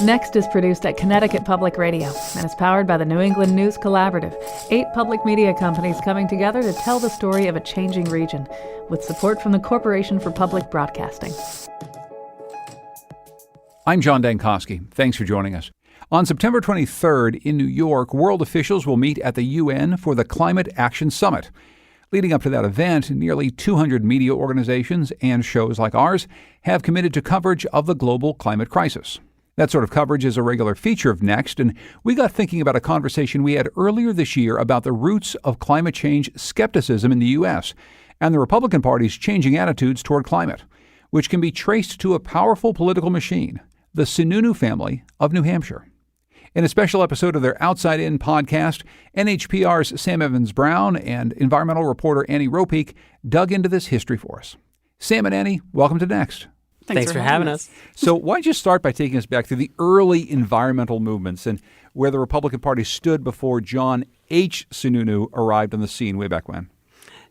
Next is produced at Connecticut Public Radio and is powered by the New England News Collaborative, 8 public media companies coming together to tell the story of a changing region, with support from the Corporation for Public Broadcasting. I'm John Dankosky. Thanks for joining us. On September 23rd in New York, world officials will meet at the UN for the Climate Action Summit. Leading up to that event, nearly 200 media organizations and shows like ours have committed to coverage of the global climate crisis. That sort of coverage is a regular feature of Next, and we got thinking about a conversation we had earlier this year about the roots of climate change skepticism in the U.S. and the Republican Party's changing attitudes toward climate, which can be traced to a powerful political machine, the Sununus family of New Hampshire. In a special episode of their Outside In podcast, NHPR's Sam Evans-Brown and environmental reporter Annie Ropeek dug into this history for us. Sam and Annie, welcome to Next. Thanks for having us. So why don't you start by taking us back to the early environmental movements and where the Republican Party stood before John H. Sununu arrived on the scene way back when?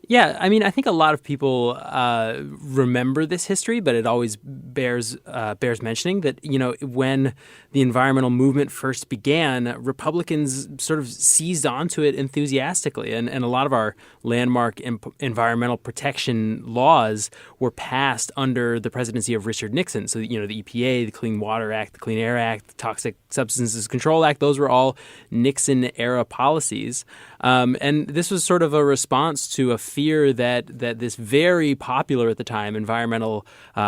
Yeah, I mean, I think a lot of people remember this history, but it always bears mentioning that, you know, when the environmental movement first began, Republicans sort of seized onto it enthusiastically. And a lot of our landmark environmental protection laws were passed under the presidency of Richard Nixon. So, you know, the EPA, the Clean Water Act, the Clean Air Act, the Toxic Substances Control Act, those were all Nixon-era policies. And this was sort of a response to a fear that this very popular at the time environmental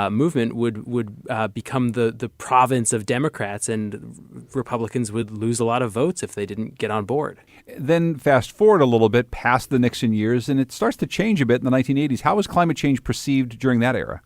movement would become the province of Democrats, and Republicans would lose a lot of votes if they didn't get on board. Then fast forward a little bit past the Nixon years, and it starts to change a bit in the 1980s. How was climate change perceived during that era?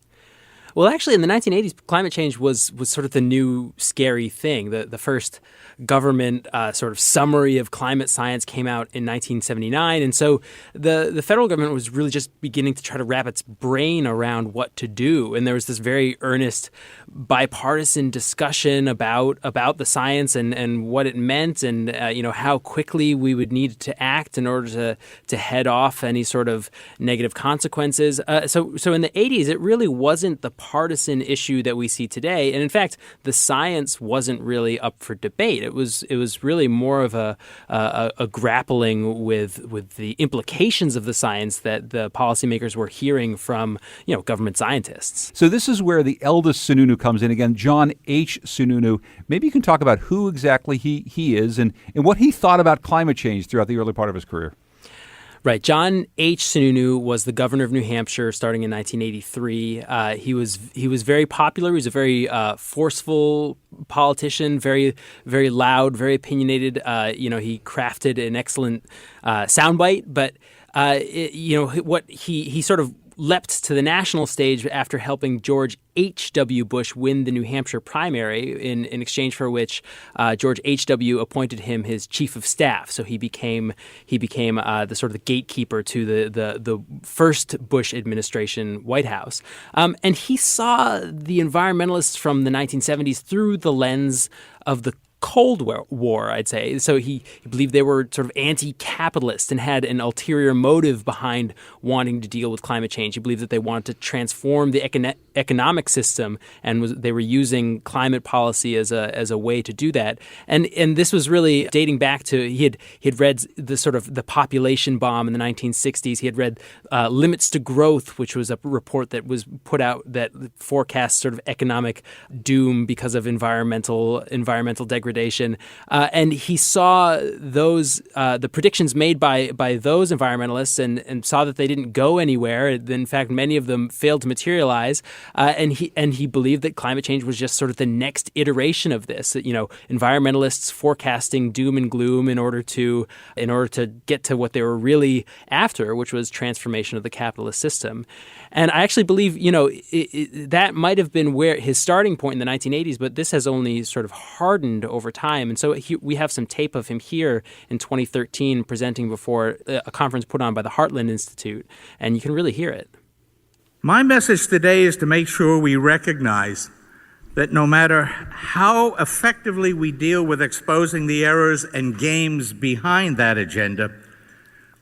Well, actually, in the 1980s, climate change was sort of the new scary thing. The first government sort of summary of climate science came out in 1979. And so the federal government was really just beginning to try to wrap its brain around what to do. And there was this very earnest bipartisan discussion about the science and what it meant and, how quickly we would need to act in order to head off any sort of negative consequences. So in the 80s, it really wasn't the partisan issue that we see today. And in fact, the science wasn't really up for debate. It was really more of a grappling with the implications of the science that the policymakers were hearing from, government scientists. So this is where the eldest Sununu comes in again, John H. Sununu. Maybe you can talk about who exactly he is and what he thought about climate change throughout the early part of his career. Right. John H. Sununu was the governor of New Hampshire starting in 1983. He was very popular. He was a very forceful politician, very, very loud, very opinionated. He crafted an excellent soundbite, but what he sort of leapt to the national stage after helping George H.W. Bush win the New Hampshire primary, in exchange for which George H.W. appointed him his chief of staff. So he became the sort of the gatekeeper to the first Bush administration White House. And he saw the environmentalists from the 1970s through the lens of the Cold War, I'd say. So he believed they were sort of anti-capitalist and had an ulterior motive behind wanting to deal with climate change. He believed that they wanted to transform the economic system, and they were using climate policy as a way to do that. And this was really dating back to he had read the sort of the population bomb in the 1960s. He had read Limits to Growth, which was a report that was put out that forecast sort of economic doom because of environmental degradation. And he saw those the predictions made by those environmentalists and saw that they didn't go anywhere. In fact, many of them failed to materialize. And he believed that climate change was just sort of the next iteration of this. Environmentalists forecasting doom and gloom in order to get to what they were really after, which was transformation of the capitalist system. And I actually believe, that might have been where his starting point in the 1980s, but this has only sort of hardened over time. And so we have some tape of him here in 2013 presenting before a conference put on by the Heartland Institute, and you can really hear it. My message today is to make sure we recognize that no matter how effectively we deal with exposing the errors and games behind that agenda,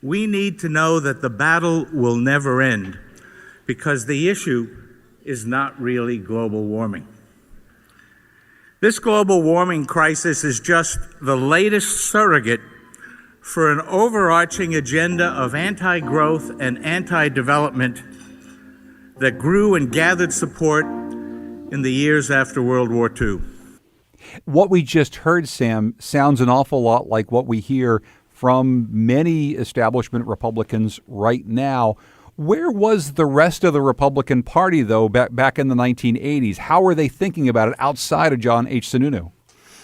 we need to know that the battle will never end, because the issue is not really global warming. This global warming crisis is just the latest surrogate for an overarching agenda of anti-growth and anti-development that grew and gathered support in the years after World War II. What we just heard, Sam, sounds an awful lot like what we hear from many establishment Republicans right now. Where was the rest of the Republican Party, though, back in the 1980s? How were they thinking about it outside of John H. Sununu?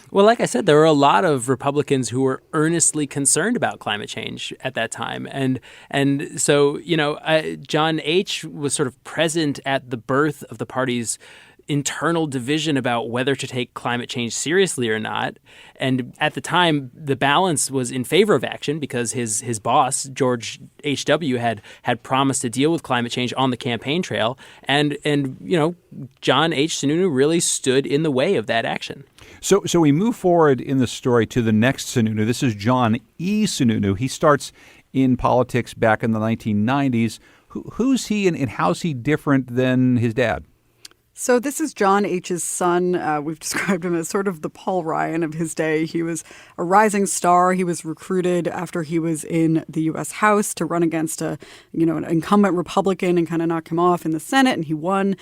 Well, like I said, there were a lot of Republicans who were earnestly concerned about climate change at that time. And so, John H. was sort of present at the birth of the party's internal division about whether to take climate change seriously or not. And at the time, the balance was in favor of action because his boss, George H.W., had promised to deal with climate change on the campaign trail. And John H. Sununu really stood in the way of that action. So we move forward in the story to the next Sununu. This is John E. Sununu. He starts in politics back in the 1990s. Who's he and how's he different than his dad? So this is John H.'s son. We've described him as sort of the Paul Ryan of his day. He was a rising star. He was recruited after he was in the U.S. House to run against an incumbent Republican and kind of knock him off in the Senate, and he won.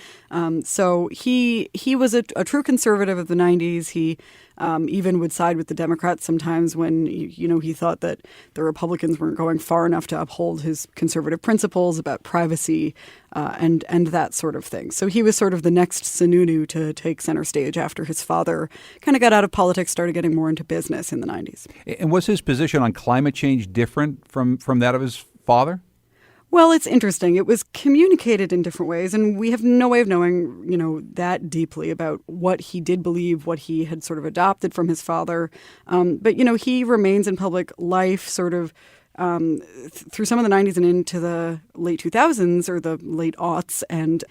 So he was a true conservative of the 90s. He even would side with the Democrats sometimes when, he thought that the Republicans weren't going far enough to uphold his conservative principles about privacy and that sort of thing. So he was sort of the next Sununu to take center stage after his father kind of got out of politics, started getting more into business in the 90s. And was his position on climate change different from that of his father? Well, it's interesting. It was communicated in different ways, and we have no way of knowing, that deeply about what he did believe, what he had sort of adopted from his father. But he remains in public life sort of through some of the 90s and into the late 2000s or the late aughts. And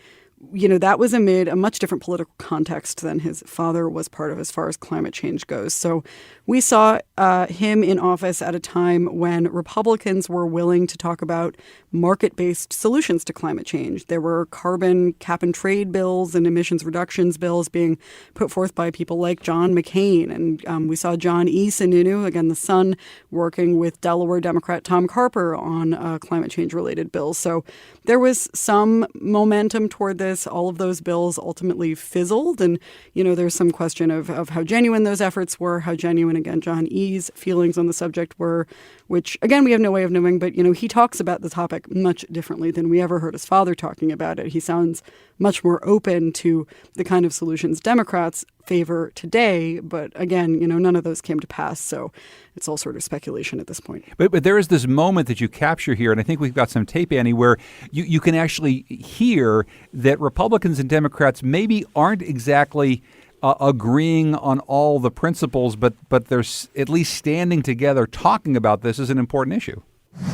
that was amid a much different political context than his father was part of as far as climate change goes. So we saw him in office at a time when Republicans were willing to talk about market-based solutions to climate change. There were carbon cap and trade bills and emissions reductions bills being put forth by people like John McCain. And we saw John E. Sununu, again, the son, working with Delaware Democrat Tom Carper on climate change-related bills. So there was some momentum toward this. All of those bills ultimately fizzled. And, there's some question of how genuine those efforts were, how genuine, again, John E.'s feelings on the subject were, which, again, we have no way of knowing. But, he talks about the topic much differently than we ever heard his father talking about it. He sounds much more open to the kind of solutions Democrats favor today. But again, none of those came to pass. So it's all sort of speculation at this point. But there is this moment that you capture here, and I think we've got some tape, Annie, where you can actually hear that Republicans and Democrats maybe aren't exactly agreeing on all the principles, but they're at least standing together talking about this as an important issue.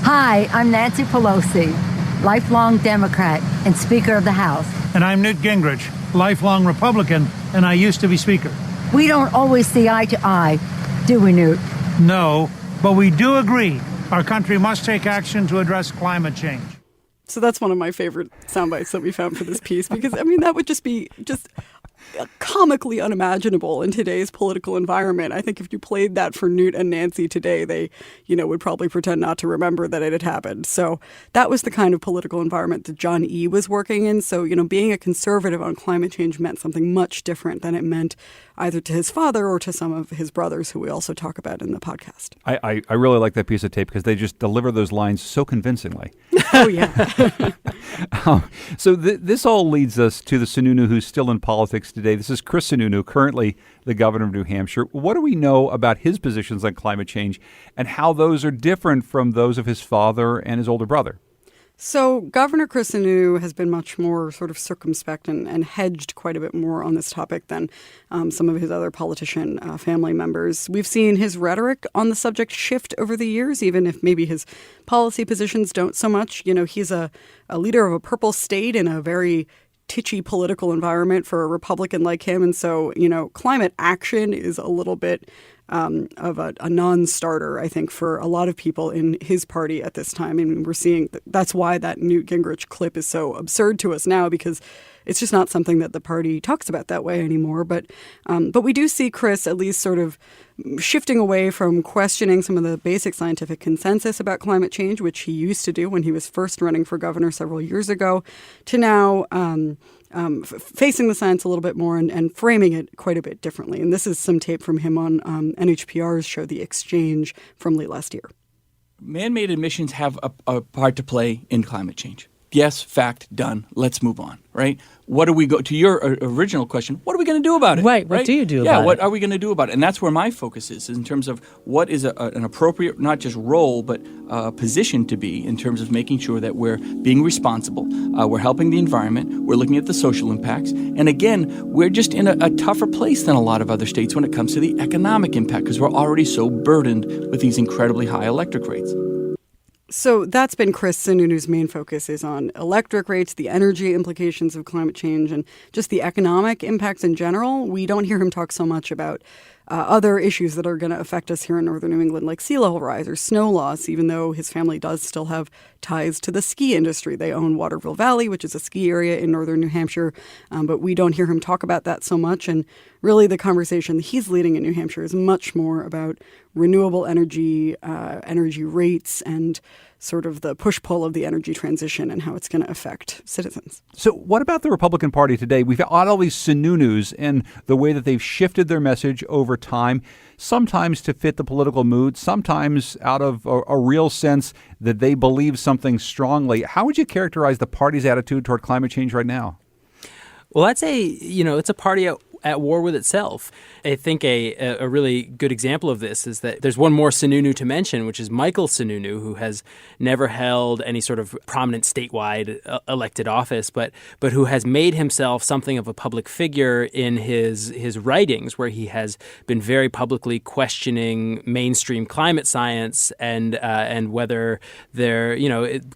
Hi, I'm Nancy Pelosi, lifelong Democrat and Speaker of the House. And I'm Newt Gingrich, lifelong Republican, and I used to be Speaker. We don't always see eye to eye, do we, Newt? No, but we do agree our country must take action to address climate change. So that's one of my favorite sound bites that we found for this piece, because, that would just be comically unimaginable in today's political environment. I think if you played that for Newt and Nancy today, they, would probably pretend not to remember that it had happened. So that was the kind of political environment that John E. was working in. So, being a conservative on climate change meant something much different than it meant either to his father or to some of his brothers, who we also talk about in the podcast. I really like that piece of tape because they just deliver those lines so convincingly. Oh, yeah. So this all leads us to the Sununu who's still in politics today. This is Chris Sununu, currently the governor of New Hampshire. What do we know about his positions on climate change and how those are different from those of his father and his older brother? So Governor Chris Sununu has been much more sort of circumspect and hedged quite a bit more on this topic than some of his other politician family members. We've seen his rhetoric on the subject shift over the years, even if maybe his policy positions don't so much. He's a leader of a purple state in a very titchy political environment for a Republican like him. And so, climate action is a little bit of a non-starter, I think, for a lot of people in his party at this time. And we're seeing that's why that Newt Gingrich clip is so absurd to us now, because it's just not something that the party talks about that way anymore. But we do see Chris at least sort of shifting away from questioning some of the basic scientific consensus about climate change, which he used to do when he was first running for governor several years ago, to now facing the science a little bit more and framing it quite a bit differently. And this is some tape from him on NHPR's show, The Exchange, from late last year. Man-made emissions have a part to play in climate change. Yes, fact, done. Let's move on, right? What do we go to your original question? What are we going to do about it? Right. What do you do about it? Yeah, what are we going to do about it? And that's where my focus is in terms of what is an appropriate, not just role, but position to be in terms of making sure that we're being responsible. We're helping the environment. We're looking at the social impacts. And again, we're just in a tougher place than a lot of other states when it comes to the economic impact because we're already so burdened with these incredibly high electric rates. So that's been Chris Sununu's main focus, is on electric rates, the energy implications of climate change, and just the economic impacts in general. We don't hear him talk so much about other issues that are going to affect us here in northern New England, like sea level rise or snow loss, even though his family does still have ties to the ski industry. They own Waterville Valley, which is a ski area in northern New Hampshire, but we don't hear him talk about that so much. And really the conversation that he's leading in New Hampshire is much more about renewable energy, energy rates, and sort of the push-pull of the energy transition and how it's going to affect citizens. So what about the Republican Party today? We've got all these Sununus and the way that they've shifted their message over time, sometimes to fit the political mood, sometimes out of a real sense that they believe something strongly. How would you characterize the party's attitude toward climate change right now? Well, I'd say, it's a party at war with itself. I think a really good example of this is that there's one more Sununu to mention, which is Michael Sununu, who has never held any sort of prominent statewide elected office, but who has made himself something of a public figure in his writings, where he has been very publicly questioning mainstream climate science and whether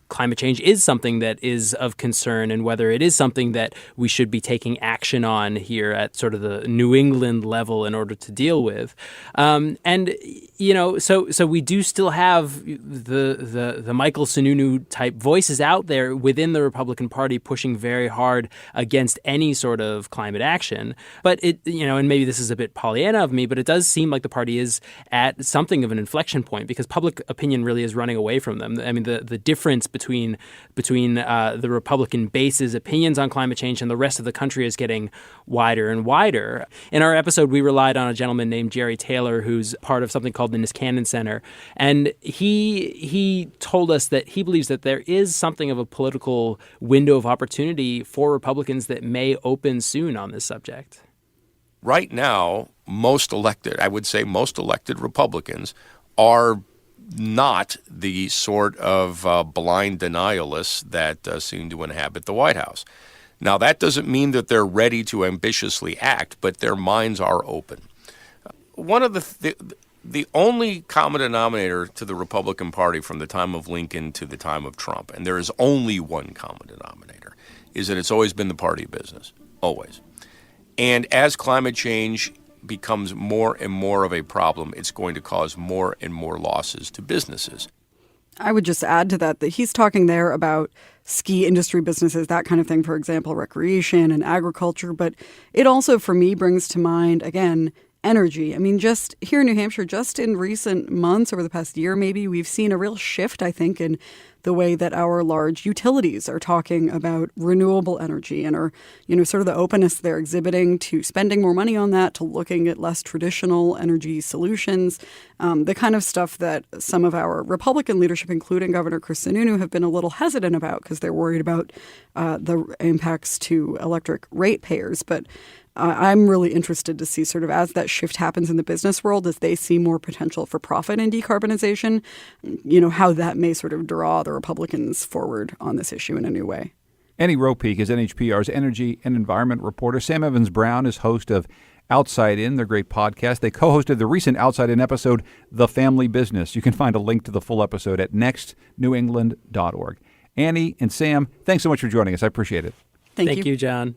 climate change is something that is of concern and whether it is something that we should be taking action on here at sort of the New England level in order to deal with. So we do still have the Michael Sununu type voices out there within the Republican Party pushing very hard against any sort of climate action. But and maybe this is a bit Pollyanna of me, but it does seem like the party is at something of an inflection point because public opinion really is running away from them. I mean, the difference between the Republican base's opinions on climate change and the rest of the country is getting wider and wider. In our episode, we relied on a gentleman named Jerry Taylor, who's part of something called the Niskanen Center. And he told us that he believes that there is something of a political window of opportunity for Republicans that may open soon on this subject. Right now, most elected Republicans are not the sort of blind denialists that seem to inhabit the White House. Now, that doesn't mean that they're ready to ambitiously act, but their minds are open. One of the only common denominator to the Republican Party from the time of Lincoln to the time of Trump, and there is only one common denominator, is that it's always been the party business, always. And as climate change becomes more and more of a problem, it's going to cause more and more losses to businesses. I would just add to that he's talking there about ski industry businesses, that kind of thing, for example, recreation and agriculture. But it also, for me, brings to mind, again, energy. I mean, just here in New Hampshire, just in recent months, over the past year maybe, we've seen a real shift, I think, in the way that our large utilities are talking about renewable energy and are, sort of the openness they're exhibiting to spending more money on that, to looking at less traditional energy solutions, the kind of stuff that some of our Republican leadership, including Governor Chris Sununu, have been a little hesitant about because they're worried about the impacts to electric ratepayers. But I'm really interested to see sort of as that shift happens in the business world, as they see more potential for profit in decarbonization, how that may sort of draw the Republicans forward on this issue in a new way. Annie Ropeek is NHPR's energy and environment reporter. Sam Evans-Brown is host of Outside In, their great podcast. They co-hosted the recent Outside In episode, The Family Business. You can find a link to the full episode at nextnewengland.org. Annie and Sam, thanks so much for joining us. I appreciate it. Thank you, John.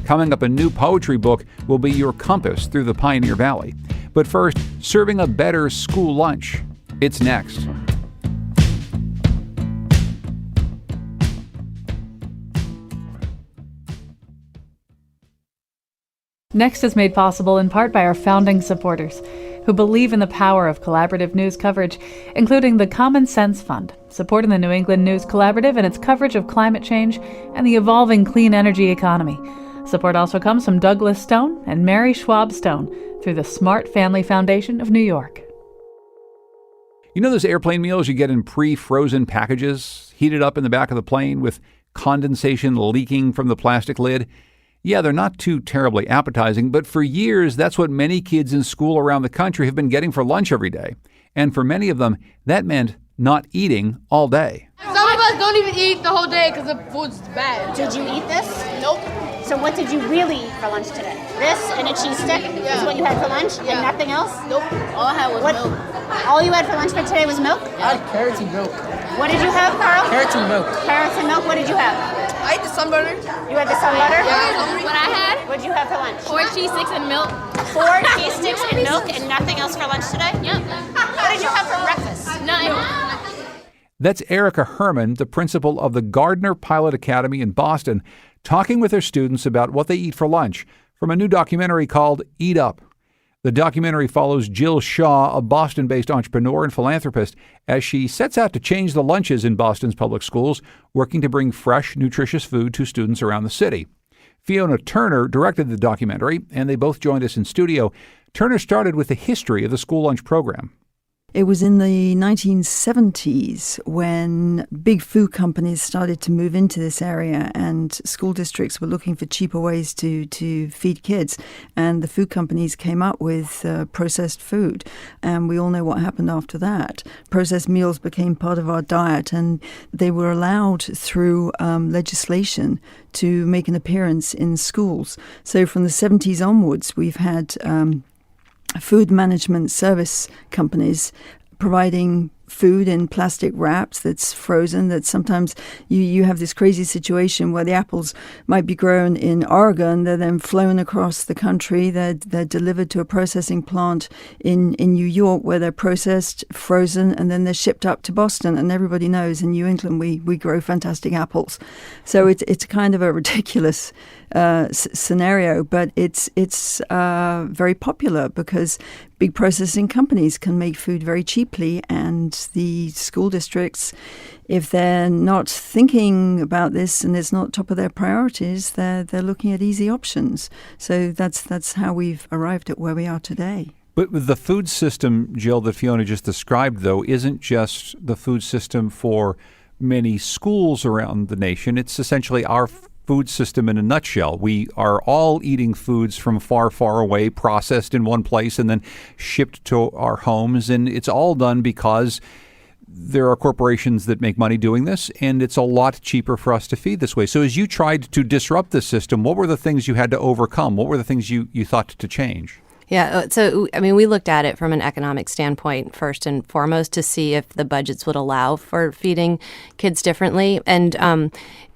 Coming up, a new poetry book will be your compass through the Pioneer Valley. But first, serving a better school lunch. It's next. Next is made possible in part by our founding supporters, who believe in the power of collaborative news coverage, including the Common Sense Fund, supporting the New England News Collaborative and its coverage of climate change and the evolving clean energy economy. Support also comes from Douglas Stone and Mary Schwab Stone through the Smart Family Foundation of New York. You know those airplane meals you get in pre-frozen packages, heated up in the back of the plane with condensation leaking from the plastic lid? Yeah, they're not too terribly appetizing, but for years, that's what many kids in school around the country have been getting for lunch every day. And for many of them, that meant not eating all day. Some of us don't even eat the whole day because the food's bad. Did you eat this? Nope. So what did you really eat for lunch today? This and a cheese stick is what you had for lunch and nothing else? Nope. All I had was milk. All you had for lunch for today was milk? I had carrots and milk. What did you have, Carl? Carrots and milk. Carrots and milk. What did you have? I ate the sun butter. You had the sun butter? Yeah. What I had? What did you have for lunch? 4 cheese sticks and milk. 4 cheese sticks and milk and nothing else for lunch today? Yep. What did you have for breakfast? Nothing. That's Erica Herman, the principal of the Gardner Pilot Academy in Boston, talking with her students about what they eat for lunch from a new documentary called Eat Up. The documentary follows Jill Shaw, a Boston-based entrepreneur and philanthropist, as she sets out to change the lunches in Boston's public schools, working to bring fresh, nutritious food to students around the city. Fiona Turner directed the documentary, and they both joined us in studio. Turner started with the history of the school lunch program. It was in the 1970s when big food companies started to move into this area and school districts were looking for cheaper ways to feed kids. And the food companies came up with processed food. And we all know what happened after that. Processed meals became part of our diet, and they were allowed through legislation to make an appearance in schools. So from the 70s onwards, we've had food management service companies providing food in plastic wraps that's frozen, that sometimes you have this crazy situation where the apples might be grown in Oregon, they're then flown across the country, they're delivered to a processing plant in New York where they're processed, frozen, and then they're shipped up to Boston. And everybody knows in New England we grow fantastic apples. So it's kind of a ridiculous scenario, but it's very popular because big processing companies can make food very cheaply, and the school districts, if they're not thinking about this and it's not top of their priorities, they're looking at easy options. So that's how we've arrived at where we are today. But the food system, Jill, that Fiona just described, though, isn't just the food system for many schools around the nation. It's essentially our food system in a nutshell. We are all eating foods from far, far away, processed in one place, and then shipped to our homes. And it's all done because there are corporations that make money doing this, and it's a lot cheaper for us to feed this way. So as you tried to disrupt the system, what were the things you had to overcome? What were the things you thought to change? Yeah, so, I mean, we looked at it from an economic standpoint first and foremost to see if the budgets would allow for feeding kids differently. And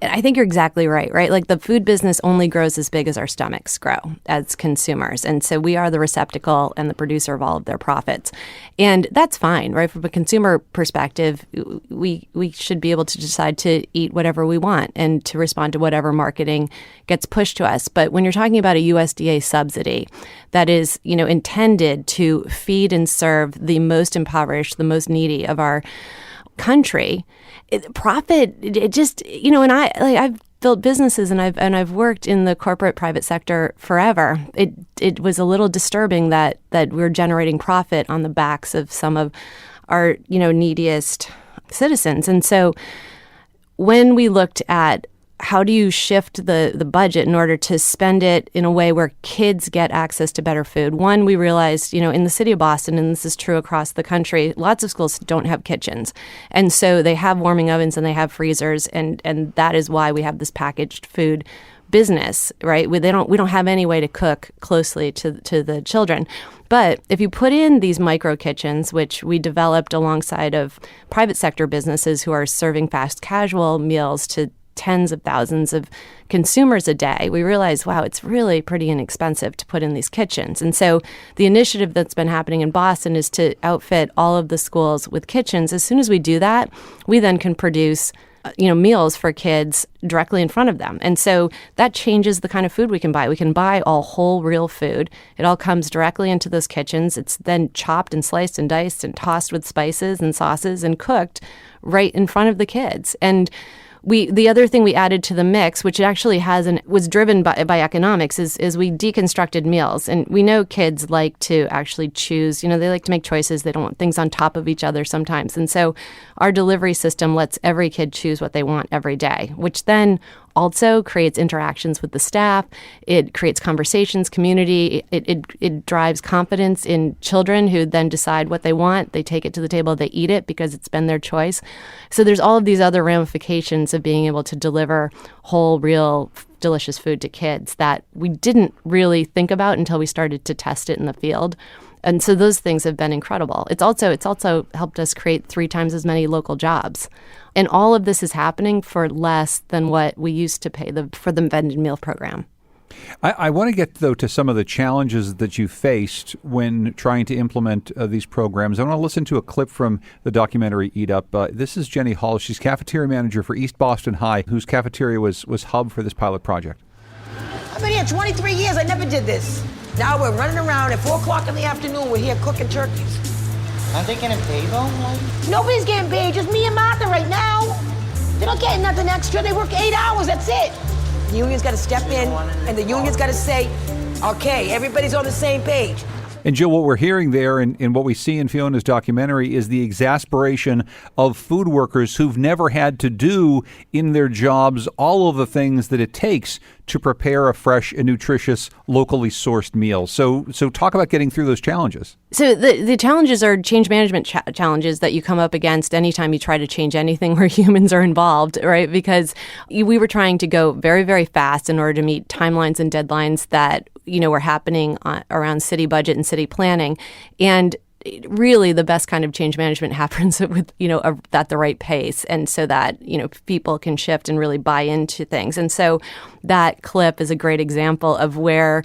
I think you're exactly right? Like the food business only grows as big as our stomachs grow as consumers. And so we are the receptacle and the producer of all of their profits. And that's fine, right? From a consumer perspective, we should be able to decide to eat whatever we want and to respond to whatever marketing gets pushed to us. But when you're talking about a USDA subsidy that is intended to feed and serve the most impoverished, the most needy of our country, profit, it just, and I've built businesses and I've worked in the corporate private sector forever. It was a little disturbing that we're generating profit on the backs of some of our, neediest citizens. And so when we looked at how do you shift the budget in order to spend it in a way where kids get access to better food? One, we realized, in the city of Boston, and this is true across the country, lots of schools don't have kitchens. And so they have warming ovens and they have freezers, and that is why we have this packaged food business, right? We don't have any way to cook closely to the children. But if you put in these micro kitchens, which we developed alongside of private sector businesses who are serving fast casual meals to tens of thousands of consumers a day, we realized, wow, it's really pretty inexpensive to put in these kitchens. And so the initiative that's been happening in Boston is to outfit all of the schools with kitchens. As soon as we do that, we then can produce meals for kids directly in front of them. And so that changes the kind of food we can buy. We can buy all whole, real food. It all comes directly into those kitchens. It's then chopped and sliced and diced and tossed with spices and sauces and cooked right in front of the kids. And the other thing we added to the mix, which actually was driven by economics, is we deconstructed meals. And we know kids like to actually choose, they like to make choices. They don't want things on top of each other sometimes. And so our delivery system lets every kid choose what they want every day, which then also creates interactions with the staff. It creates conversations, community. It drives confidence in children who then decide what they want. They take it to the table, they eat it because it's been their choice. So there's all of these other ramifications of being able to deliver whole, real, delicious food to kids that we didn't really think about until we started to test it in the field. And so those things have been incredible. It's also helped us create 3 times as many local jobs. And all of this is happening for less than what we used to pay for the vended meal program. I want to get, though, to some of the challenges that you faced when trying to implement these programs. I want to listen to a clip from the documentary Eat Up. This is Jenny Hall. She's cafeteria manager for East Boston High, whose cafeteria was hub for this pilot project. I've been here 23 years. I never did this. Now we're running around at 4 o'clock in the afternoon. We're here cooking turkeys. Aren't they getting paid though? Nobody's getting paid. Just me and Martha right now. They're not getting nothing extra. They work 8 hours. That's it. The union's got to step in, and the union's got to say, okay, everybody's on the same page. And Jill, what we're hearing there and what we see in Fiona's documentary is the exasperation of food workers who've never had to do in their jobs all of the things that it takes to prepare a fresh and nutritious, locally sourced meal. So talk about getting through those challenges. So the challenges are change management challenges that you come up against anytime you try to change anything where humans are involved, right? Because we were trying to go very, very fast in order to meet timelines and deadlines that were happening around city budget and city planning. And really the best kind of change management happens with, at the right pace. And so that, people can shift and really buy into things. And so that clip is a great example of where,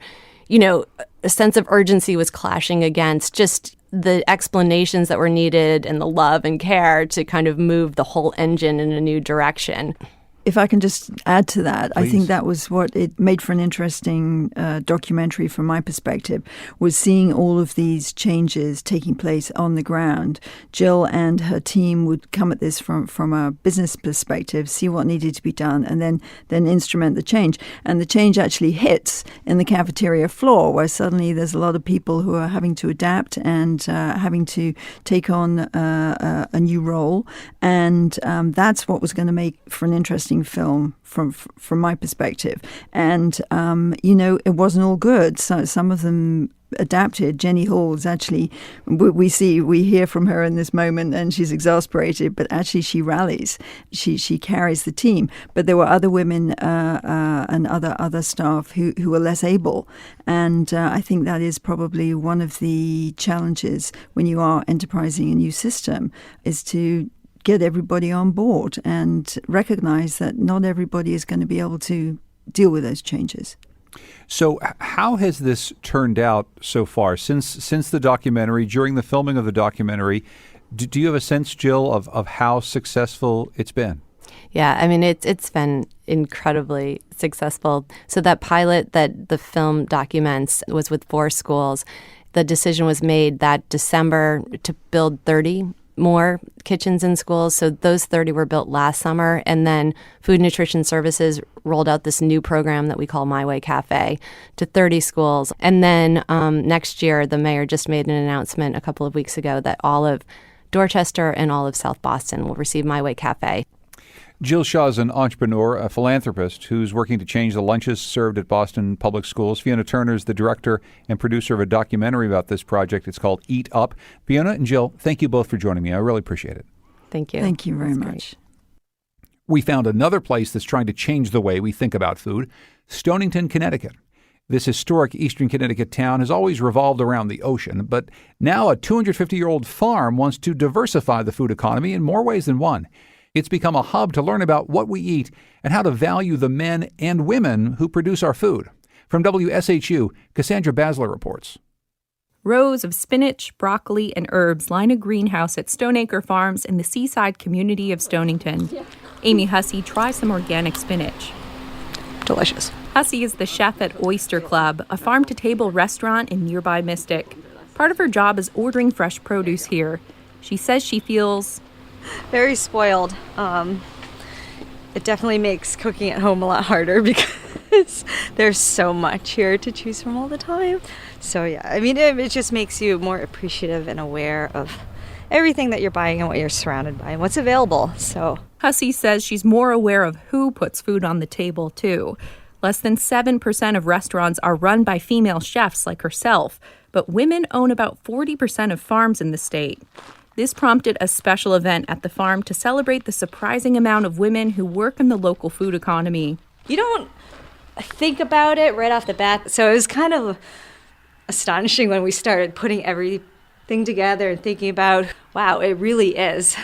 a sense of urgency was clashing against just the explanations that were needed and the love and care to kind of move the whole engine in a new direction. If I can just add to that, Please. I think that was what it made for an interesting documentary from my perspective, was seeing all of these changes taking place on the ground. Jill and her team would come at this from a business perspective, see what needed to be done, and then instrument the change. And the change actually hits in the cafeteria floor, where suddenly there's a lot of people who are having to adapt and having to take on a new role. And that's what was going to make for an interesting film from my perspective. And it wasn't all good. So some of them adapted. Jenny Hall is actually, we hear from her in this moment, and she's exasperated, but actually she rallies. She carries the team. But there were other women and other staff who were less able. And I think that is probably one of the challenges when you are enterprising a new system, is to get everybody on board and recognize that not everybody is going to be able to deal with those changes. So how has this turned out so far since the documentary, during the filming of the documentary? Do you have a sense, Jill, of how successful it's been? Yeah, I mean, it's been incredibly successful. So that pilot that the film documents was with 4 schools. The decision was made that December to build 30 more kitchens in schools. So those 30 were built last summer. And then Food Nutrition Services rolled out this new program that we call My Way Cafe to 30 schools. And then next year, the mayor just made an announcement a couple of weeks ago that all of Dorchester and all of South Boston will receive My Way Cafe. Jill Shaw is an entrepreneur, a philanthropist who's working to change the lunches served at Boston Public Schools. Fiona Turner is the director and producer of a documentary about this project. It's called Eat Up. Fiona and Jill, thank you both for joining me. I really appreciate it. Thank you. Thank you very much. We found another place that's trying to change the way we think about food, Stonington, Connecticut. This historic eastern Connecticut town has always revolved around the ocean, but now a 250-year-old farm wants to diversify the food economy in more ways than one. It's become a hub to learn about what we eat and how to value the men and women who produce our food. From WSHU, Cassandra Basler reports. Rows of spinach, broccoli, and herbs line a greenhouse at Stoneacre Farms in the seaside community of Stonington. Amy Hussey tries some organic spinach. Delicious. Hussey is the chef at Oyster Club, a farm-to-table restaurant in nearby Mystic. Part of her job is ordering fresh produce here. She says she feels very spoiled. It definitely makes cooking at home a lot harder because there's so much here to choose from all the time. So yeah, I mean, it just makes you more appreciative and aware of everything that you're buying and what you're surrounded by and what's available. So Hussey says she's more aware of who puts food on the table, too. Less than 7% of restaurants are run by female chefs like herself, but women own about 40% of farms in the state. This prompted a special event at the farm to celebrate the surprising amount of women who work in the local food economy. You don't think about it right off the bat, so it was kind of astonishing when we started putting everything together and thinking about, wow, it really is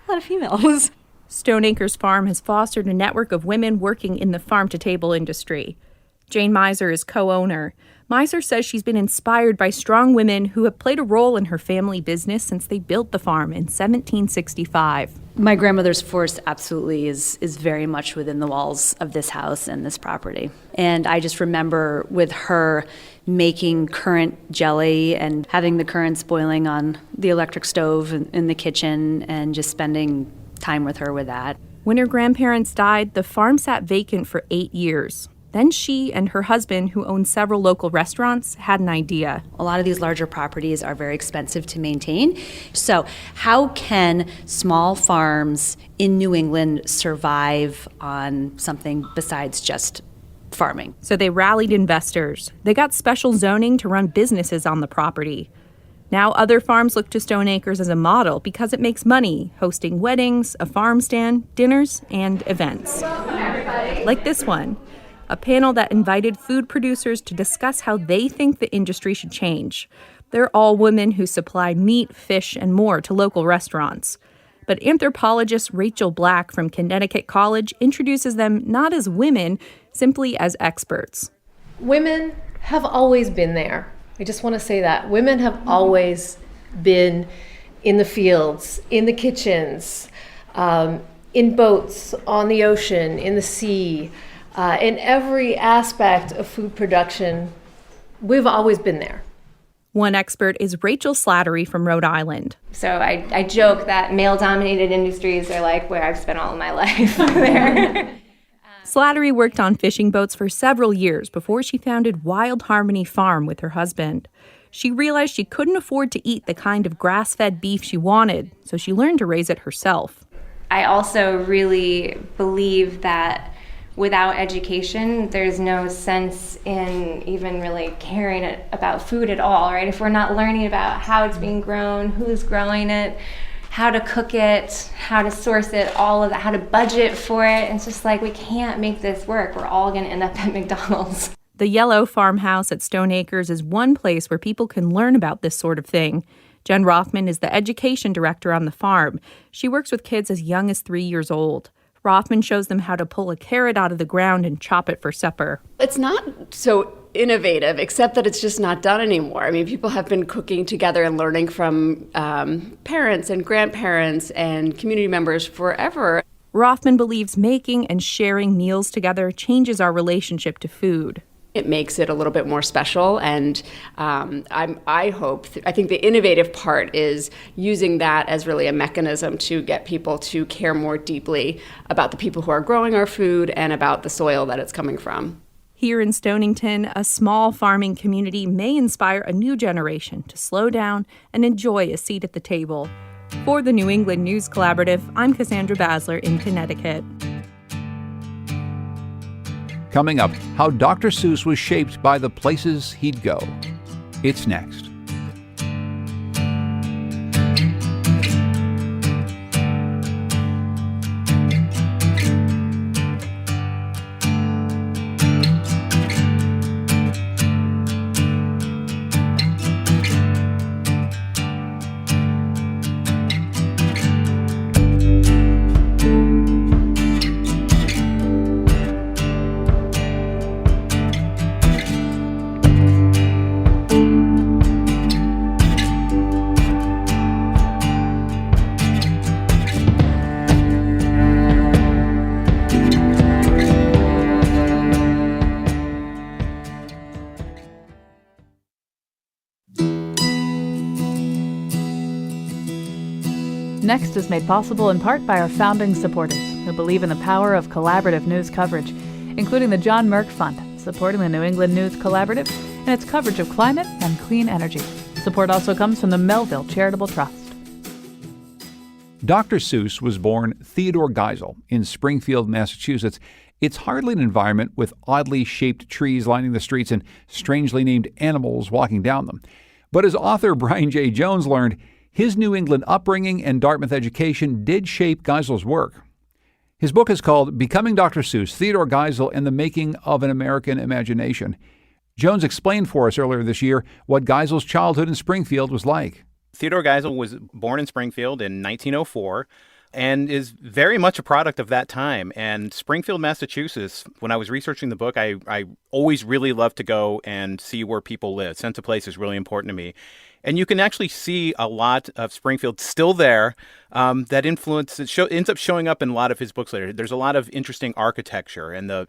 a lot of females. Stoneacres Farm has fostered a network of women working in the farm-to-table industry. Jane Miser is co-owner. Miser says she's been inspired by strong women who have played a role in her family business since they built the farm in 1765. My grandmother's force absolutely is very much within the walls of this house and this property. And I just remember with her making currant jelly and having the currants boiling on the electric stove in the kitchen and just spending time with her with that. When her grandparents died, the farm sat vacant for 8 years. Then she and her husband, who owned several local restaurants, had an idea. A lot of these larger properties are very expensive to maintain. So how can small farms in New England survive on something besides just farming? So they rallied investors. They got special zoning to run businesses on the property. Now other farms look to Stoneacres as a model because it makes money, hosting weddings, a farm stand, dinners, and events. Like this one. A panel that invited food producers to discuss how they think the industry should change. They're all women who supply meat, fish, and more to local restaurants. But anthropologist Rachel Black from Connecticut College introduces them not as women, simply as experts. Women have always been there. I just want to say that. Women have always been in the fields, in the kitchens, in boats, on the ocean, in the sea. In every aspect of food production, we've always been there. One expert is Rachel Slattery from Rhode Island. So I joke that male-dominated industries are like where I've spent all of my life there. Slattery worked on fishing boats for several years before she founded Wild Harmony Farm with her husband. She realized she couldn't afford to eat the kind of grass-fed beef she wanted, so she learned to raise it herself. I also really believe that without education, there's no sense in even really caring about food at all, right? If we're not learning about how it's being grown, who's growing it, how to cook it, how to source it, all of that, how to budget for it, it's just like we can't make this work. We're all going to end up at McDonald's. The Yellow Farmhouse at Stoneacres is one place where people can learn about this sort of thing. Jen Rothman is the education director on the farm. She works with kids as young as 3 years old. Rothman shows them how to pull a carrot out of the ground and chop it for supper. It's not so innovative, except that it's just not done anymore. I mean, people have been cooking together and learning from parents and grandparents and community members forever. Rothman believes making and sharing meals together changes our relationship to food. It makes it a little bit more special, and I think the innovative part is using that as really a mechanism to get people to care more deeply about the people who are growing our food and about the soil that it's coming from. Here in Stonington, a small farming community may inspire a new generation to slow down and enjoy a seat at the table. For the New England News Collaborative, I'm Cassandra Basler in Connecticut. Coming up, how Dr. Seuss was shaped by the places he'd go. It's next. Next is made possible in part by our founding supporters who believe in the power of collaborative news coverage, including the John Merck Fund, supporting the New England News Collaborative and its coverage of climate and clean energy. Support also comes from the Melville Charitable Trust. Dr. Seuss was born Theodore Geisel in Springfield, Massachusetts. It's hardly an environment with oddly shaped trees lining the streets and strangely named animals walking down them. But as author Brian J. Jones learned, his New England upbringing and Dartmouth education did shape Geisel's work. His book is called Becoming Dr. Seuss, Theodore Geisel and the Making of an American Imagination. Jones explained for us earlier this year what Geisel's childhood in Springfield was like. Theodore Geisel was born in Springfield in 1904 and is very much a product of that time. And Springfield, Massachusetts, when I was researching the book, I always really loved to go and see where people live. Sense of place is really important to me. And you can actually see a lot of Springfield still there that ends up showing up in a lot of his books later. There's a lot of interesting architecture, and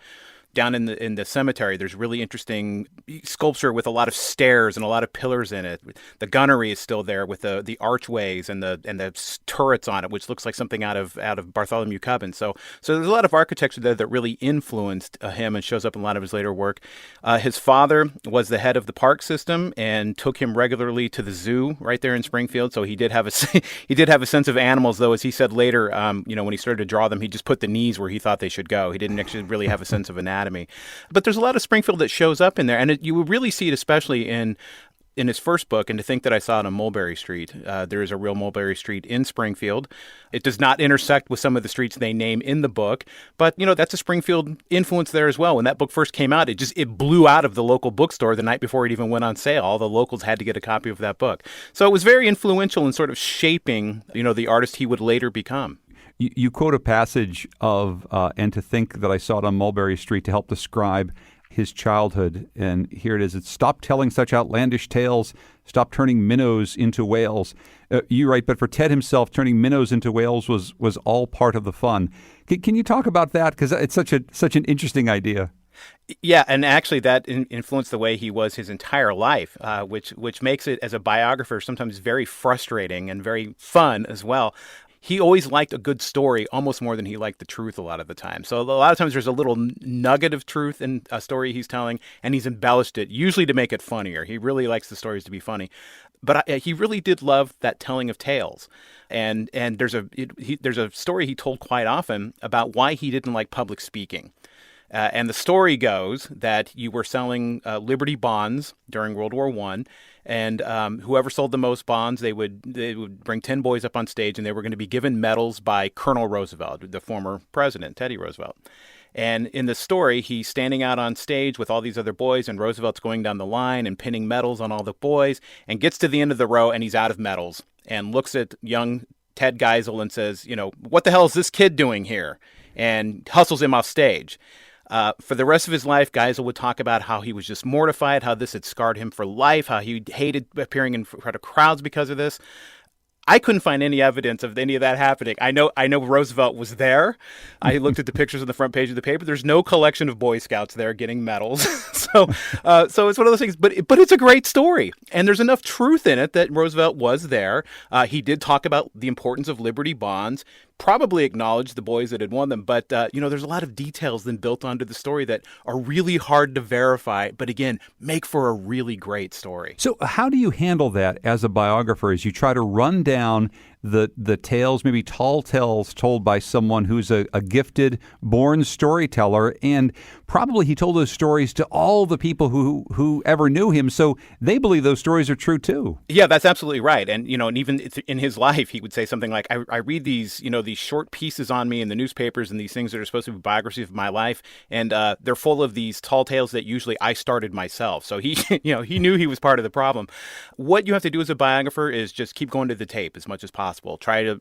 down in the cemetery, there's really interesting sculpture with a lot of stairs and a lot of pillars in it. The gunnery is still there with the archways and the turrets on it, which looks like something out of Bartholomew Cubbins. So there's a lot of architecture there that really influenced him and shows up in a lot of his later work. His father was the head of the park system and took him regularly to the zoo right there in Springfield. So he did have a sense of animals, though, as he said later. When he started to draw them, he just put the knees where he thought they should go. He didn't actually really have a sense of anatomy. But there's a lot of Springfield that shows up in there, and you would really see it especially in his first book, and to think that I saw it on Mulberry Street. There is a real Mulberry Street in Springfield. It does not intersect with some of the streets they name in the book, but that's a Springfield influence there as well. When that book first came out, it blew out of the local bookstore the night before it even went on sale. All the locals had to get a copy of that book. So it was very influential in sort of shaping, the artist he would later become. You quote a passage of, and to think that I saw it on Mulberry Street to help describe his childhood. And here it is. It's stop telling such outlandish tales. Stop turning minnows into whales. You write, but for Ted himself, turning minnows into whales was all part of the fun. Can you talk about that? Because it's such an interesting idea. Yeah, and actually that influenced the way he was his entire life, which makes it, as a biographer, sometimes very frustrating and very fun as well. He always liked a good story almost more than he liked the truth a lot of the time. So a lot of times there's a little nugget of truth in a story he's telling, and he's embellished it, usually to make it funnier. He really likes the stories to be funny. But he really did love that telling of tales. And there's a story he told quite often about why he didn't like public speaking. And the story goes that you were selling Liberty bonds during World War I, and whoever sold the most bonds, they would bring 10 boys up on stage, and they were going to be given medals by Colonel Roosevelt, the former president, Teddy Roosevelt. And in the story, he's standing out on stage with all these other boys, and Roosevelt's going down the line and pinning medals on all the boys, and gets to the end of the row, and he's out of medals, and looks at young Ted Geisel and says, what the hell is this kid doing here? And hustles him off stage. For the rest of his life, Geisel would talk about how he was just mortified, how this had scarred him for life, how he hated appearing in front of crowds because of this. I couldn't find any evidence of any of that happening. I know Roosevelt was there. I looked at the pictures on the front page of the paper. There's no collection of Boy Scouts there getting medals. So it's one of those things. But it's a great story, and there's enough truth in it that Roosevelt was there. He did talk about the importance of Liberty bonds. Probably acknowledged the boys that had won them, but there's a lot of details then built onto the story that are really hard to verify, but again, make for a really great story. So how do you handle that as a biographer as you try to run down the tales, maybe tall tales told by someone who's a gifted, born storyteller, and probably he told those stories to all the people who ever knew him, so they believe those stories are true too. Yeah, that's absolutely right. And and even in his life, he would say something like, I read these short pieces on me in the newspapers and these things that are supposed to be biographies of my life, and they're full of these tall tales that usually I started myself. So he he knew he was part of the problem. What you have to do as a biographer is just keep going to the tape as much as possible. Try to,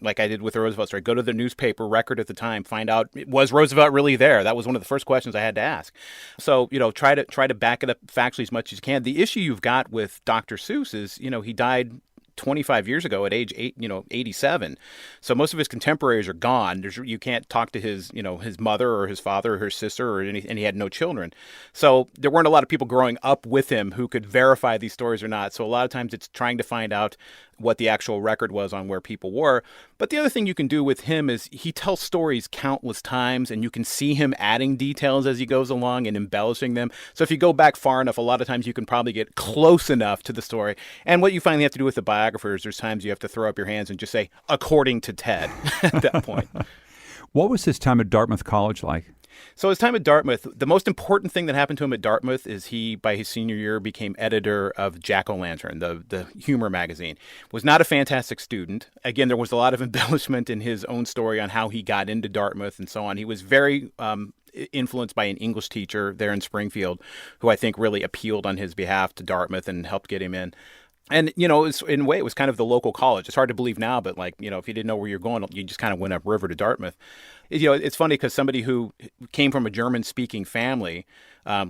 like I did with the Roosevelt story, go to the newspaper record at the time, find out, was Roosevelt really there? That was one of the first questions I had to ask. So, try to back it up factually as much as you can. The issue you've got with Dr. Seuss is, he died 25 years ago at age 87. So most of his contemporaries are gone. You can't talk to his mother or his father or his sister and he had no children. So there weren't a lot of people growing up with him who could verify these stories or not. So a lot of times it's trying to find out what the actual record was on where people were. But the other thing you can do with him is he tells stories countless times, and you can see him adding details as he goes along and embellishing them. So if you go back far enough, a lot of times you can probably get close enough to the story. And what you finally have to do with the biographers, there's times you have to throw up your hands and just say, according to Ted at that point. What was his time at Dartmouth College like? So his time at Dartmouth, the most important thing that happened to him at Dartmouth is he, by his senior year, became editor of Jack-O-Lantern, the humor magazine. Was not a fantastic student. Again, there was a lot of embellishment in his own story on how he got into Dartmouth and so on. He was very influenced by an English teacher there in Springfield, who I think really appealed on his behalf to Dartmouth and helped get him in. And, in a way, it was kind of the local college. It's hard to believe now, but if you didn't know where you're going, you just kind of went upriver to Dartmouth. It's funny because somebody who came from a German-speaking family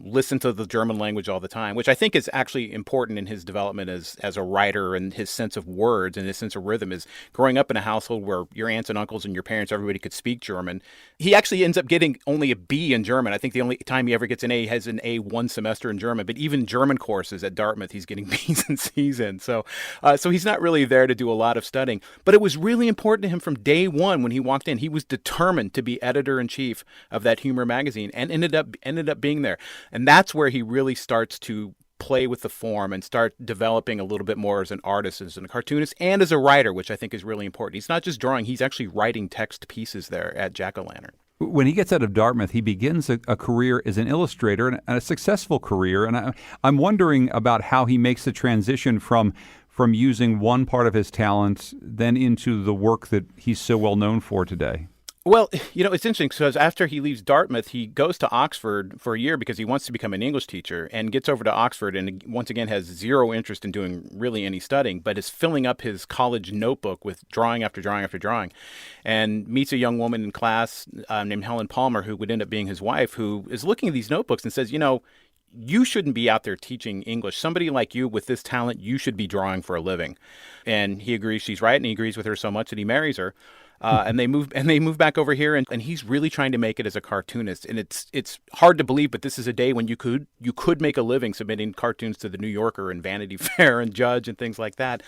listened to the German language all the time, which I think is actually important in his development as a writer, and his sense of words and his sense of rhythm is growing up in a household where your aunts and uncles and your parents, everybody could speak German. He actually ends up getting only a B in German. I think the only time he ever gets an A, he has an A one semester in German, but even German courses at Dartmouth, he's getting B's and C's in. So he's not really there to do a lot of studying, but it was really important to him from day one when he walked in. He was determined to be editor-in-chief of that humor magazine and ended up being there. And that's where he really starts to play with the form and start developing a little bit more as an artist, as a cartoonist, and as a writer, which I think is really important. He's not just drawing, he's actually writing text pieces there at Jack-O-Lantern. When he gets out of Dartmouth, he begins a career as an illustrator, and a successful career. And I'm wondering about how he makes the transition from using one part of his talent then into the work that he's so well known for today. Well, it's interesting because after he leaves Dartmouth, he goes to Oxford for a year because he wants to become an English teacher, and gets over to Oxford and once again has zero interest in doing really any studying, but is filling up his college notebook with drawing after drawing after drawing, and meets a young woman in class named Helen Palmer, who would end up being his wife, who is looking at these notebooks and says, you shouldn't be out there teaching English. Somebody like you with this talent, you should be drawing for a living. And he agrees she's right, and he agrees with her so much that he marries her. And they move back over here, and he's really trying to make it as a cartoonist. And it's hard to believe, but this is a day when you could make a living submitting cartoons to the New Yorker and Vanity Fair and Judge and things like that.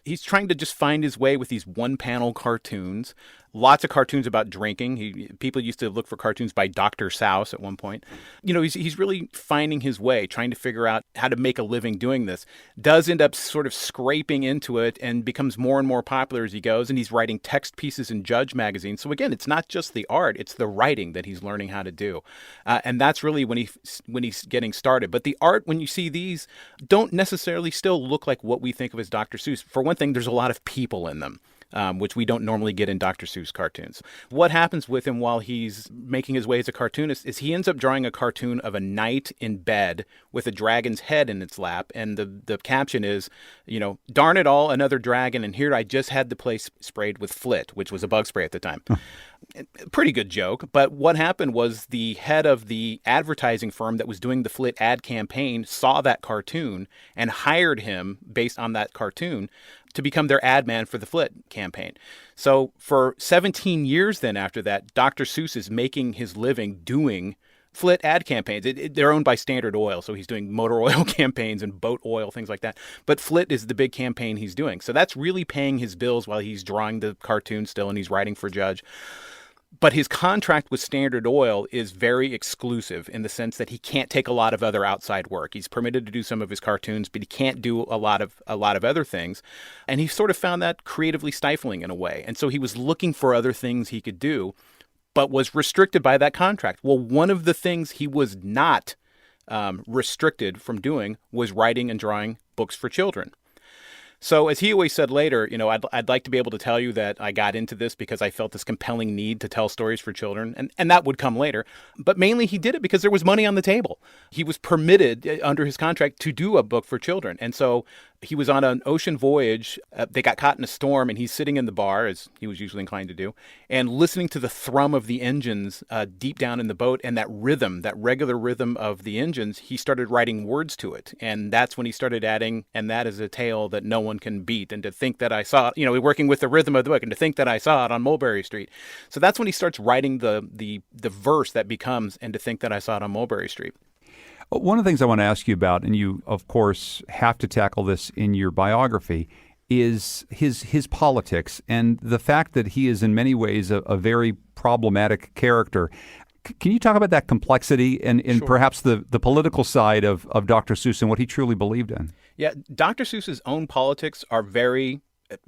He's trying to just find his way with these one-panel cartoons. Lots of cartoons about drinking. People used to look for cartoons by Dr. Seuss at one point. He's really finding his way, trying to figure out how to make a living doing this. Does end up sort of scraping into it and becomes more and more popular as he goes. And he's writing text pieces in Judge magazine. So again, it's not just the art; it's the writing that he's learning how to do. And that's really when he's getting started. But the art, when you see these, don't necessarily still look like what we think of as Dr. Seuss. For one thing, there's a lot of people in them. Which we don't normally get in Dr. Seuss cartoons. What happens with him while he's making his way as a cartoonist is he ends up drawing a cartoon of a knight in bed with a dragon's head in its lap, and the caption is, darn it all, another dragon, and here I just had the place sprayed with Flit, which was a bug spray at the time. Pretty good joke, but what happened was the head of the advertising firm that was doing the Flit ad campaign saw that cartoon and hired him based on that cartoon to become their ad man for the Flit campaign. So for 17 years then after that, Dr. Seuss is making his living doing Flit ad campaigns. They're owned by Standard Oil, so he's doing motor oil campaigns and boat oil, things like that. But Flit is the big campaign he's doing. So that's really paying his bills while he's drawing the cartoon still and he's writing for Judge. But his contract with Standard Oil is very exclusive in the sense that he can't take a lot of other outside work. He's permitted to do some of his cartoons, but he can't do a lot of other things. And he sort of found that creatively stifling in a way. And so he was looking for other things he could do, but was restricted by that contract. Well, one of the things he was not restricted from doing was writing and drawing books for children. So as he always said later, I'd like to be able to tell you that I got into this because I felt this compelling need to tell stories for children, and that would come later. But mainly he did it because there was money on the table. He was permitted under his contract to do a book for children. And so he was on an ocean voyage. They got caught in a storm, and he's sitting in the bar, as he was usually inclined to do, and listening to the thrum of the engines deep down in the boat, and that rhythm, that regular rhythm of the engines, he started writing words to it. And that's when he started adding, and that is a tale that no one can beat. And to think that I saw it, working with the rhythm of the book, and to think that I saw it on Mulberry Street. So that's when he starts writing the verse that becomes, and to think that I saw it on Mulberry Street. One of the things I want to ask you about, and you, of course, have to tackle this in your biography, is his politics and the fact that he is in many ways a very problematic character. Can you talk about that complexity and Sure. perhaps the political side of Dr. Seuss and what he truly believed in? Yeah, Dr. Seuss's own politics are very,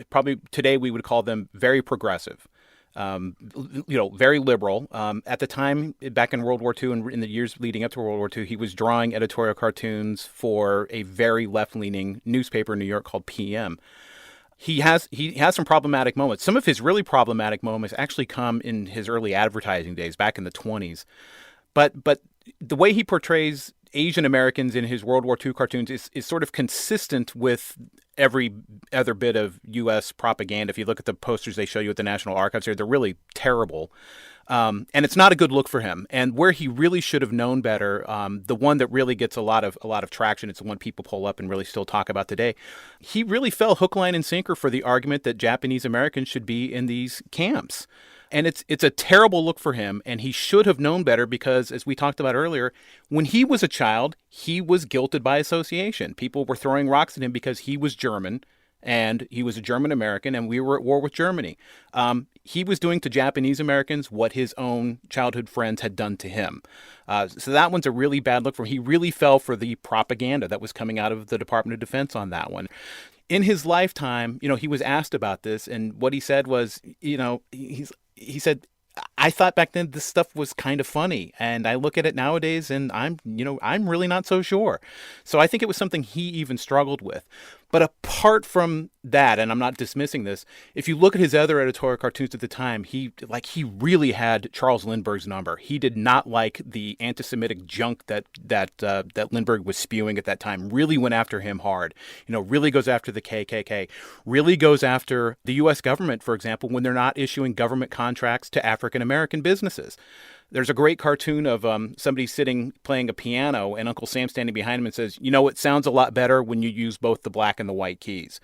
probably today we would call them very progressive. Very liberal. At the time, back in World War II and in the years leading up to World War II, he was drawing editorial cartoons for a very left-leaning newspaper in New York called PM. He has some problematic moments. Some of his really problematic moments actually come in his early advertising days back in the 20s. But the way he portrays Asian Americans in his World War II cartoons is sort of consistent with every other bit of U.S. propaganda. If you look at the posters they show you at the National Archives here, they're really terrible. And it's not a good look for him. And where he really should have known better, the one that really gets a lot of traction, it's the one people pull up and really still talk about today. He really fell hook, line, and sinker for the argument that Japanese Americans should be in these camps. And it's a terrible look for him, and he should have known better because, as we talked about earlier, when he was a child, he was guilted by association. People were throwing rocks at him because he was German, and he was a German American, and we were at war with Germany. He was doing to Japanese Americans what his own childhood friends had done to him. So that one's a really bad look for him. He really fell for the propaganda that was coming out of the Department of Defense on that one. In his lifetime, he was asked about this, and what he said was, he said, I thought back then this stuff was kind of funny, and I look at it nowadays and I'm really not so sure. So I think it was something he even struggled with. But apart from that, and I'm not dismissing this, if you look at his other editorial cartoons at the time, he really had Charles Lindbergh's number. He did not like the anti-Semitic junk that Lindbergh was spewing at that time. Really went after him hard. Really goes after the KKK. Really goes after the U.S. government, for example, when they're not issuing government contracts to African American businesses. There's a great cartoon of somebody sitting playing a piano and Uncle Sam standing behind him and says, it sounds a lot better when you use both the black and the white keys.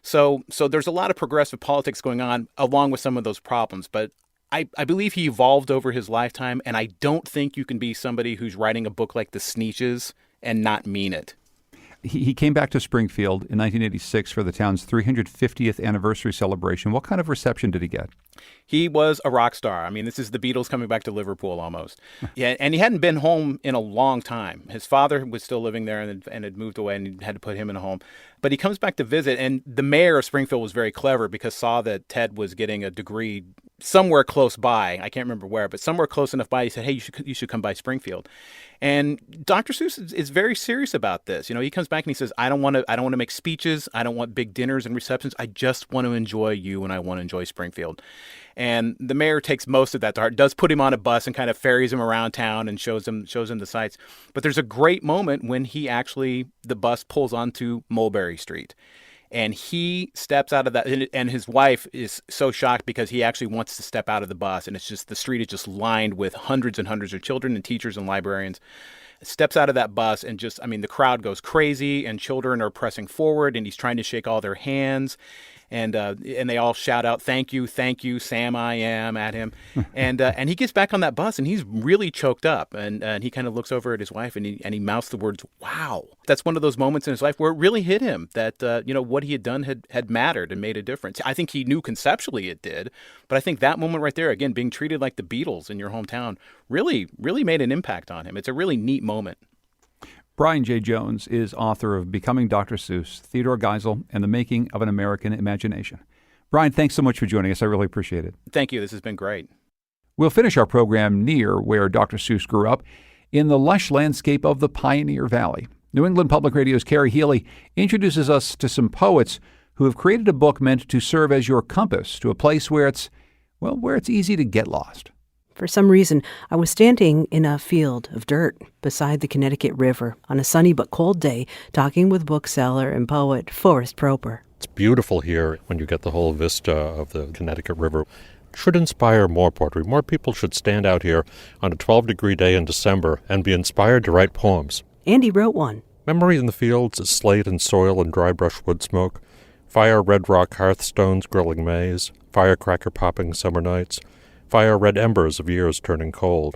So there's a lot of progressive politics going on along with some of those problems. But I believe he evolved over his lifetime, and I don't think you can be somebody who's writing a book like The Sneetches and not mean it. He came back to Springfield in 1986 for the town's 350th anniversary celebration. What kind of reception did he get? He was a rock star. I mean, this is the Beatles coming back to Liverpool almost. Yeah, and he hadn't been home in a long time. His father was still living there and had moved away, and he had to put him in a home. But he comes back to visit, and the mayor of Springfield was very clever because saw that Ted was getting a degree somewhere close by. I can't remember where, but somewhere close enough by. He said, hey, you should come by Springfield. And Dr. Seuss is very serious about this. He comes back and he says, I don't want to make speeches. I don't want big dinners and receptions. I just want to enjoy you, and I want to enjoy Springfield. And the mayor takes most of that to heart, does put him on a bus and kind of ferries him around town and shows him the sights. But there's a great moment when the bus pulls onto Mulberry Street. And he steps out of that, and his wife is so shocked because he actually wants to step out of the bus. And the street is just lined with hundreds and hundreds of children and teachers and librarians. Steps out of that bus and the crowd goes crazy, and children are pressing forward, and he's trying to shake all their hands. And they all shout out, thank you, Sam I am, at him. And he gets back on that bus, and he's really choked up. And he kind of looks over at his wife, and he mouths the words, wow. That's one of those moments in his life where it really hit him that, what he had done had mattered and made a difference. I think he knew conceptually it did. But I think that moment right there, again, being treated like the Beatles in your hometown, really, really made an impact on him. It's a really neat moment. Brian J. Jones is author of Becoming Dr. Seuss, Theodore Geisel, and the Making of an American Imagination. Brian, thanks so much for joining us. I really appreciate it. Thank you. This has been great. We'll finish our program near where Dr. Seuss grew up, in the lush landscape of the Pioneer Valley. New England Public Radio's Carrie Healy introduces us to some poets who have created a book meant to serve as your compass to a place where it's easy to get lost. For some reason, I was standing in a field of dirt beside the Connecticut River on a sunny but cold day, talking with bookseller and poet Forrest Proper. It's beautiful here when you get the whole vista of the Connecticut River. It should inspire more poetry. More people should stand out here on a 12-degree day in December and be inspired to write poems. Andy wrote one. Memory in the fields is slate and soil and dry brushwood smoke, fire red rock hearthstones grilling maize, firecracker popping summer nights, fire red embers of years turning cold.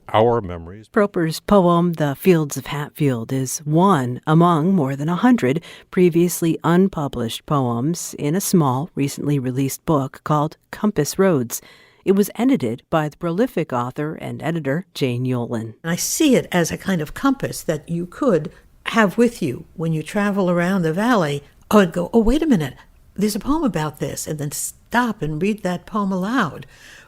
our memories. Proper's poem, The Fields of Hatfield, is one among more than 100 previously unpublished poems in a small, recently released book called Compass Roads. It was edited by the prolific author and editor Jane Yolen. I see it as a kind of compass that you could have with you when you travel around the valley. Oh, and go, oh, wait a minute, there's a poem about this, and then stop and read that poem aloud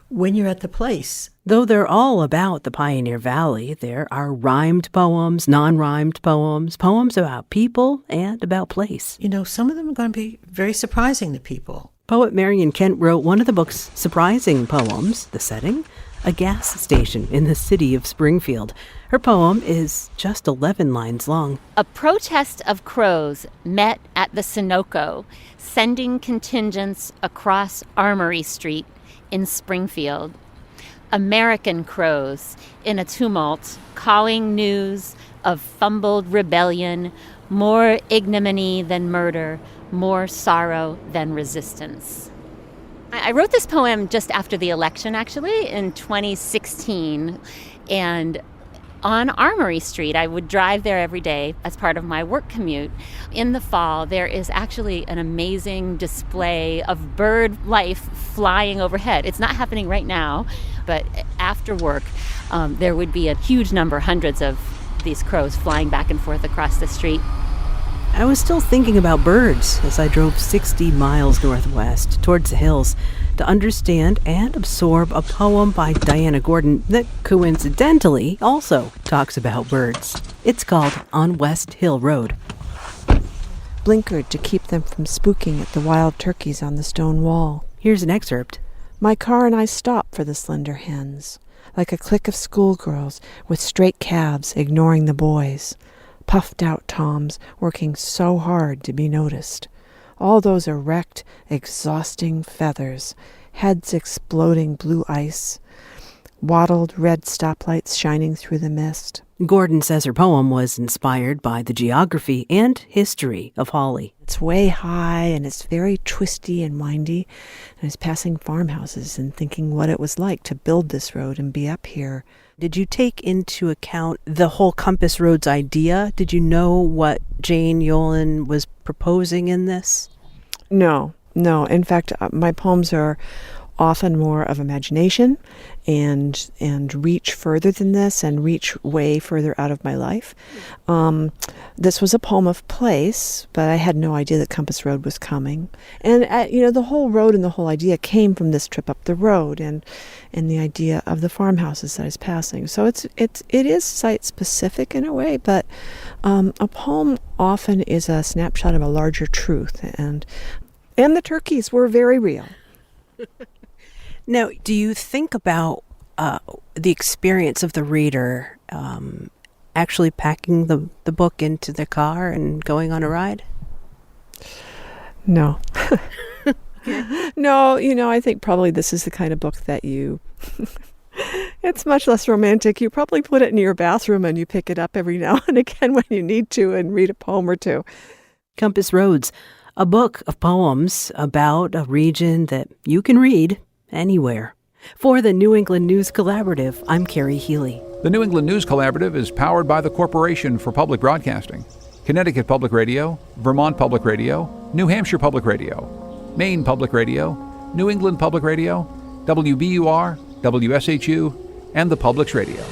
when you're at the place. Though they're all about the Pioneer Valley, there are rhymed poems, non-rhymed poems, poems about people and about place. You know, some of them are going to be very surprising to people. Poet Marion Kent wrote one of the book's surprising poems, the setting, a gas station in the city of Springfield. Her poem is just 11 lines long. A protest of crows met at the Sunoco, sending contingents across Armory Street in Springfield. American crows in a tumult, cawing news of fumbled rebellion, more ignominy than murder, more sorrow than resistance. I wrote this poem just after the election, actually, in 2016, and on Armory Street. I would drive there every day as part of my work commute. In the fall, there is actually an amazing display of bird life flying overhead. It's not happening right now, but after work, there would be a huge number, hundreds of these crows flying back and forth across the street. I was still thinking about birds as I drove 60 miles northwest towards the hills to understand and absorb a poem by Diana Gordon that coincidentally also talks about birds. It's called On West Hill Road. Blinkered to keep them from spooking at the wild turkeys on the stone wall. Here's an excerpt. My car and I stop for the slender hens, like a clique of schoolgirls with straight cabs ignoring the boys. Puffed out toms working so hard to be noticed. All those erect, exhausting feathers, heads exploding blue ice, wattled red stoplights shining through the mist. Gordon says her poem was inspired by the geography and history of Hawley. It's way high and it's very twisty and windy. And I was passing farmhouses and thinking what it was like to build this road and be up here. Did you take into account the whole Compass Roads idea? Did you know what Jane Yolen was proposing in this? No. In fact, my poems are often more of imagination and reach further than this and reach way further out of my life. This was a poem of place, but I had no idea that Compass Road was coming. And the whole road and the whole idea came from this trip up the road and the idea of the farmhouses that I was passing. So it is site specific in a way, but a poem often is a snapshot of a larger truth, and the turkeys were very real. Now, do you think about the experience of the reader actually packing the book into the car and going on a ride? No. No, I think probably this is the kind of book that you... It's much less romantic. You probably put it in your bathroom and you pick it up every now and again when you need to and read a poem or two. Compass Roads, a book of poems about a region that you can read anywhere. For the New England News Collaborative, I'm Carrie Healy. The New England News Collaborative is powered by the Corporation for Public Broadcasting, Connecticut Public Radio, Vermont Public Radio, New Hampshire Public Radio, Maine Public Radio, New England Public Radio, WBUR, WSHU, and the Publics Radio.